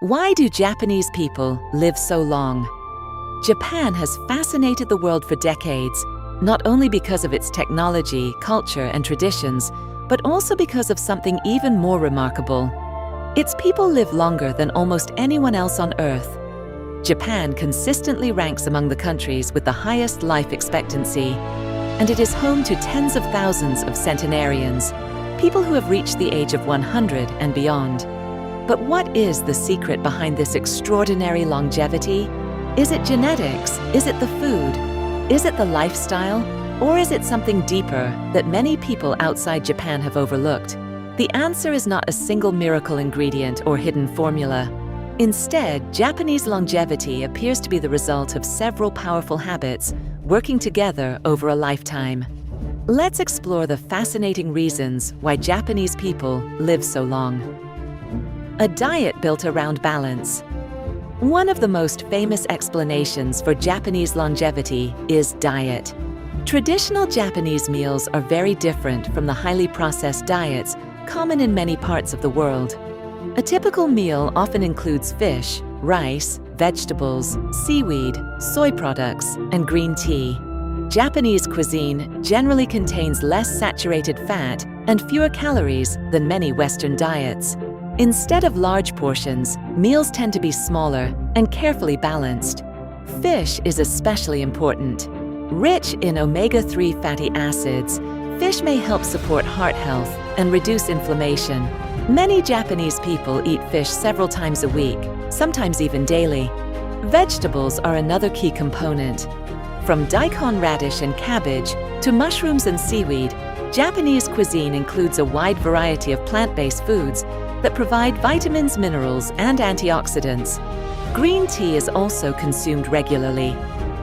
Why do Japanese people live so long? Japan has fascinated the world for decades, not only because of its technology, culture, and traditions, but also because of something even more remarkable. Its people live longer than almost anyone else on Earth. Japan consistently ranks among the countries with the highest life expectancy, and it is home to tens of thousands of centenarians, people who have reached the age of 100 and beyond. But what is the secret behind this extraordinary longevity? Is it genetics? Is it the food? Is it the lifestyle? Or is it something deeper that many people outside Japan have overlooked? The answer is not a single miracle ingredient or hidden formula. Instead, Japanese longevity appears to be the result of several powerful habits working together over a lifetime. Let's explore the fascinating reasons why Japanese people live so long. A diet built around balance. One of the most famous explanations for Japanese longevity is diet. Traditional Japanese meals are very different from the highly processed diets common in many parts of the world. A typical meal often includes fish, rice, vegetables, seaweed, soy products, and green tea. Japanese cuisine generally contains less saturated fat and fewer calories than many Western diets. Instead of large portions, meals tend to be smaller and carefully balanced. Fish is especially important. Rich in omega-3 fatty acids, fish may help support heart health and reduce inflammation. Many Japanese people eat fish several times a week, sometimes even daily. Vegetables are another key component. From daikon radish and cabbage to mushrooms and seaweed, Japanese cuisine includes a wide variety of plant-based foods that provide vitamins, minerals, and antioxidants. Green tea is also consumed regularly.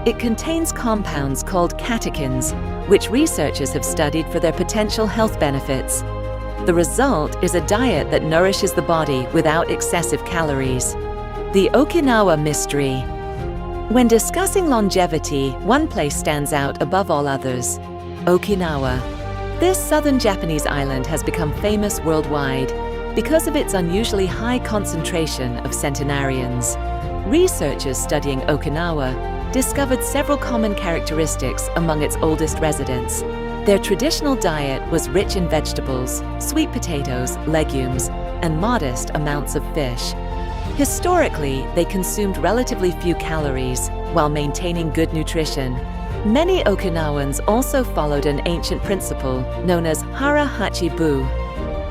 It contains compounds called catechins, which researchers have studied for their potential health benefits. The result is a diet that nourishes the body without excessive calories. The Okinawa mystery. When discussing longevity, one place stands out above all others: Okinawa. This southern Japanese island has become famous worldwide because of its unusually high concentration of centenarians. Researchers studying Okinawa discovered several common characteristics among its oldest residents. Their traditional diet was rich in vegetables, sweet potatoes, legumes, and modest amounts of fish. Historically, they consumed relatively few calories while maintaining good nutrition. Many Okinawans also followed an ancient principle known as hara hachi bu,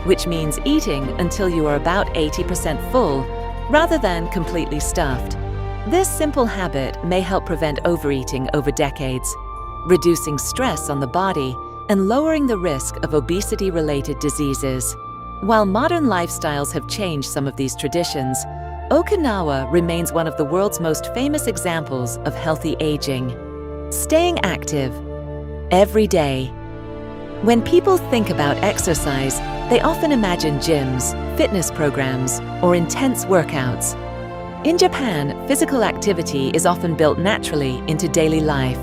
which means eating until you are about 80% full rather than completely stuffed. This simple habit may help prevent overeating over decades, reducing stress on the body and lowering the risk of obesity-related diseases. While modern lifestyles have changed some of these traditions, Okinawa remains one of the world's most famous examples of healthy aging. Staying active every day. When people think about exercise, they often imagine gyms, fitness programs, or intense workouts. In Japan, physical activity is often built naturally into daily life.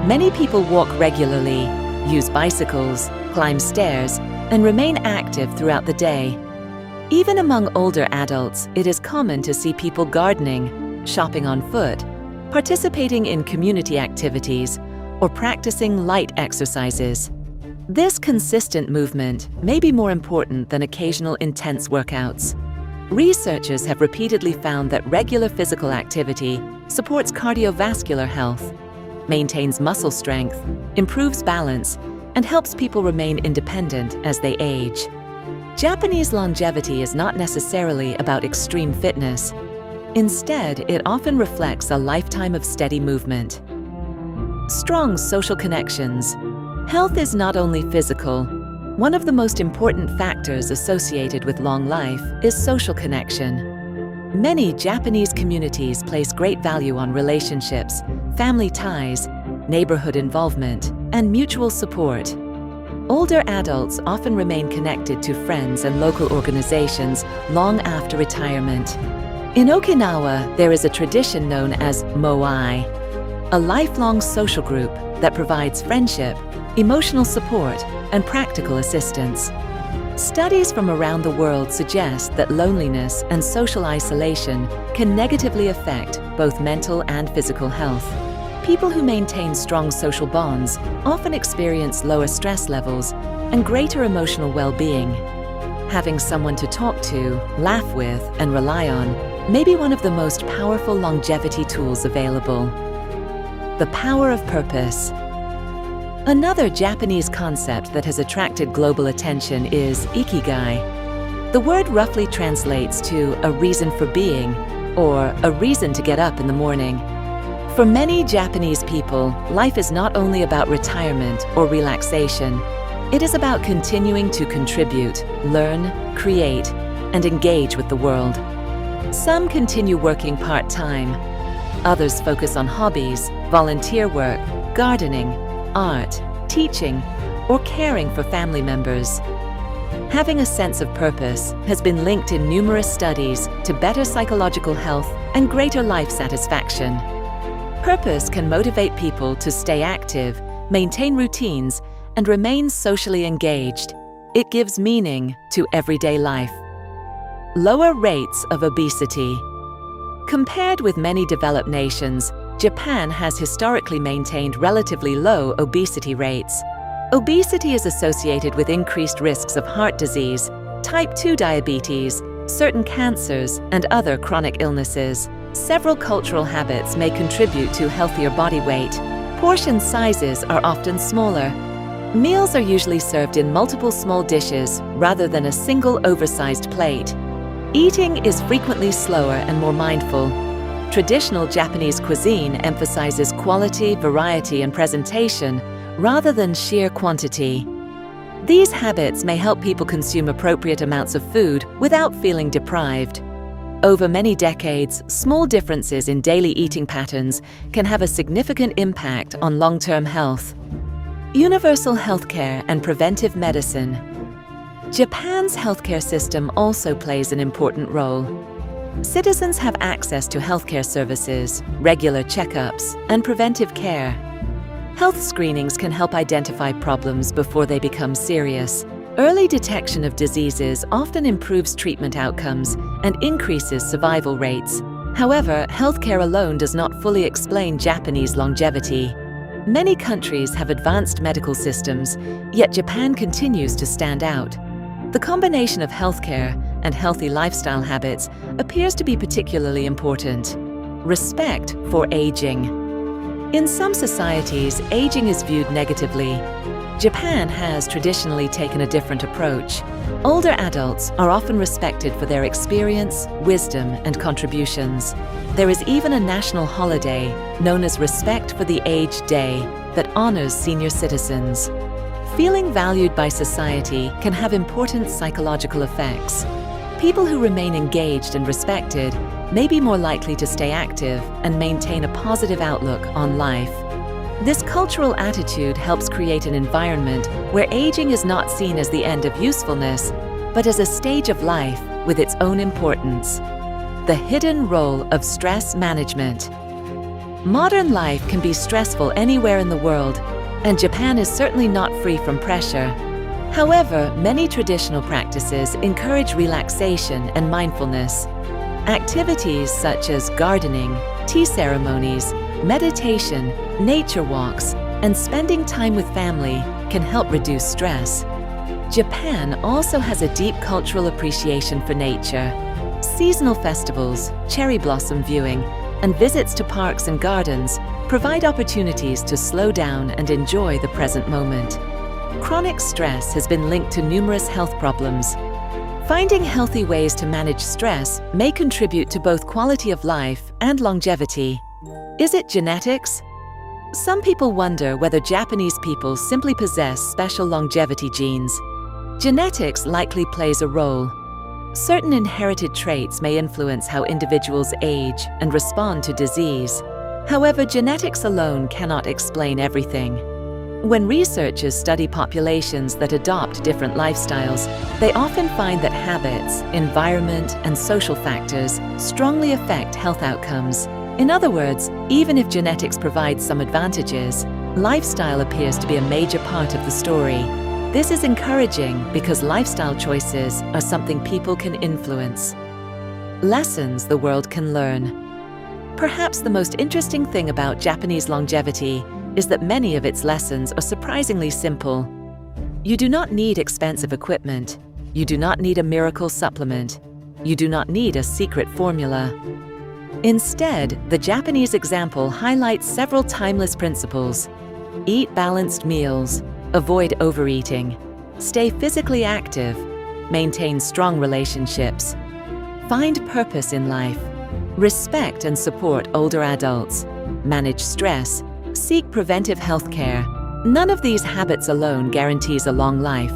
Many people walk regularly, use bicycles, climb stairs, and remain active throughout the day. Even among older adults, it is common to see people gardening, shopping on foot, participating in community activities, or practicing light exercises. This consistent movement may be more important than occasional intense workouts. Researchers have repeatedly found that regular physical activity supports cardiovascular health, maintains muscle strength, improves balance, and helps people remain independent as they age. Japanese longevity is not necessarily about extreme fitness. Instead, it often reflects a lifetime of steady movement. Strong social connections. Health is not only physical. One of the most important factors associated with long life is social connection. Many Japanese communities place great value on relationships, family ties, neighborhood involvement, and mutual support. Older adults often remain connected to friends and local organizations long after retirement. In Okinawa, there is a tradition known as moai, a lifelong social group that provides friendship, emotional support, and practical assistance. Studies from around the world suggest that loneliness and social isolation can negatively affect both mental and physical health. People who maintain strong social bonds often experience lower stress levels and greater emotional well-being. Having someone to talk to, laugh with, and rely on may be one of the most powerful longevity tools available. The power of purpose. Another Japanese concept that has attracted global attention is ikigai. The word roughly translates to a reason for being, or a reason to get up in the morning. For many Japanese people, life is not only about retirement or relaxation. It is about continuing to contribute, learn, create, and engage with the world. Some continue working part-time. Others focus on hobbies, volunteer work, gardening, art, teaching, or caring for family members. Having a sense of purpose has been linked in numerous studies to better psychological health and greater life satisfaction. Purpose can motivate people to stay active, maintain routines, and remain socially engaged. It gives meaning to everyday life. Lower rates of obesity. Compared with many developed nations, Japan has historically maintained relatively low obesity rates. Obesity is associated with increased risks of heart disease, type 2 diabetes, certain cancers, and other chronic illnesses. Several cultural habits may contribute to healthier body weight. Portion sizes are often smaller. Meals are usually served in multiple small dishes rather than a single oversized plate. Eating is frequently slower and more mindful. Traditional Japanese cuisine emphasizes quality, variety, and presentation rather than sheer quantity. These habits may help people consume appropriate amounts of food without feeling deprived. Over many decades, small differences in daily eating patterns can have a significant impact on long-term health. Universal healthcare and preventive medicine. Japan's healthcare system also plays an important role. Citizens have access to healthcare services, regular checkups, and preventive care. Health screenings can help identify problems before they become serious. Early detection of diseases often improves treatment outcomes and increases survival rates. However, healthcare alone does not fully explain Japanese longevity. Many countries have advanced medical systems, yet Japan continues to stand out. The combination of healthcare and healthy lifestyle habits appears to be particularly important. Respect for aging. In some societies, aging is viewed negatively. Japan has traditionally taken a different approach. Older adults are often respected for their experience, wisdom, and contributions. There is even a national holiday known as Respect for the Aged Day that honors senior citizens. Feeling valued by society can have important psychological effects. People who remain engaged and respected may be more likely to stay active and maintain a positive outlook on life. This cultural attitude helps create an environment where aging is not seen as the end of usefulness, but as a stage of life with its own importance. The hidden role of stress management. Modern life can be stressful anywhere in the world, and Japan is certainly not free from pressure. However, many traditional practices encourage relaxation and mindfulness. Activities such as gardening, tea ceremonies, meditation, nature walks, and spending time with family can help reduce stress. Japan also has a deep cultural appreciation for nature. Seasonal festivals, cherry blossom viewing, and visits to parks and gardens provide opportunities to slow down and enjoy the present moment. Chronic stress has been linked to numerous health problems. Finding healthy ways to manage stress may contribute to both quality of life and longevity. Is it genetics? Some people wonder whether Japanese people simply possess special longevity genes. Genetics likely plays a role. Certain inherited traits may influence how individuals age and respond to disease. However, genetics alone cannot explain everything. When researchers study populations that adopt different lifestyles, they often find that habits, environment, and social factors strongly affect health outcomes. In other words, even if genetics provides some advantages, lifestyle appears to be a major part of the story. This is encouraging because lifestyle choices are something people can influence. Lessons the world can learn. Perhaps the most interesting thing about Japanese longevity is that many of its lessons are surprisingly simple. You do not need expensive equipment. You do not need a miracle supplement. You do not need a secret formula. Instead, the Japanese example highlights several timeless principles. Eat balanced meals, avoid overeating, stay physically active, maintain strong relationships, find purpose in life, respect and support older adults, manage stress, seek preventive health care. None of these habits alone guarantees a long life,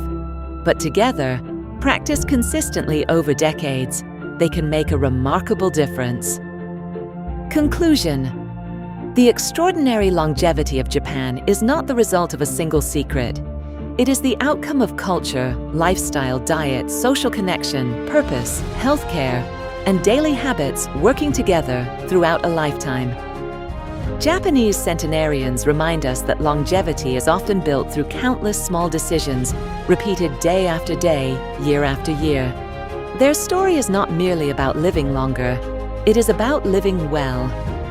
but together, practiced consistently over decades, they can make a remarkable difference. Conclusion. The extraordinary longevity of Japan is not the result of a single secret. It is the outcome of culture, lifestyle, diet, social connection, purpose, healthcare, and daily habits working together throughout a lifetime. Japanese centenarians remind us that longevity is often built through countless small decisions, repeated day after day, year after year. Their story is not merely about living longer, it is about living well.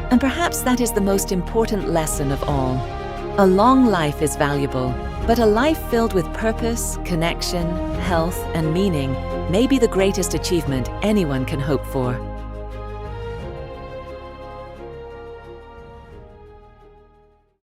And perhaps that is the most important lesson of all. A long life is valuable, but a life filled with purpose, connection, health, and meaning may be the greatest achievement anyone can hope for.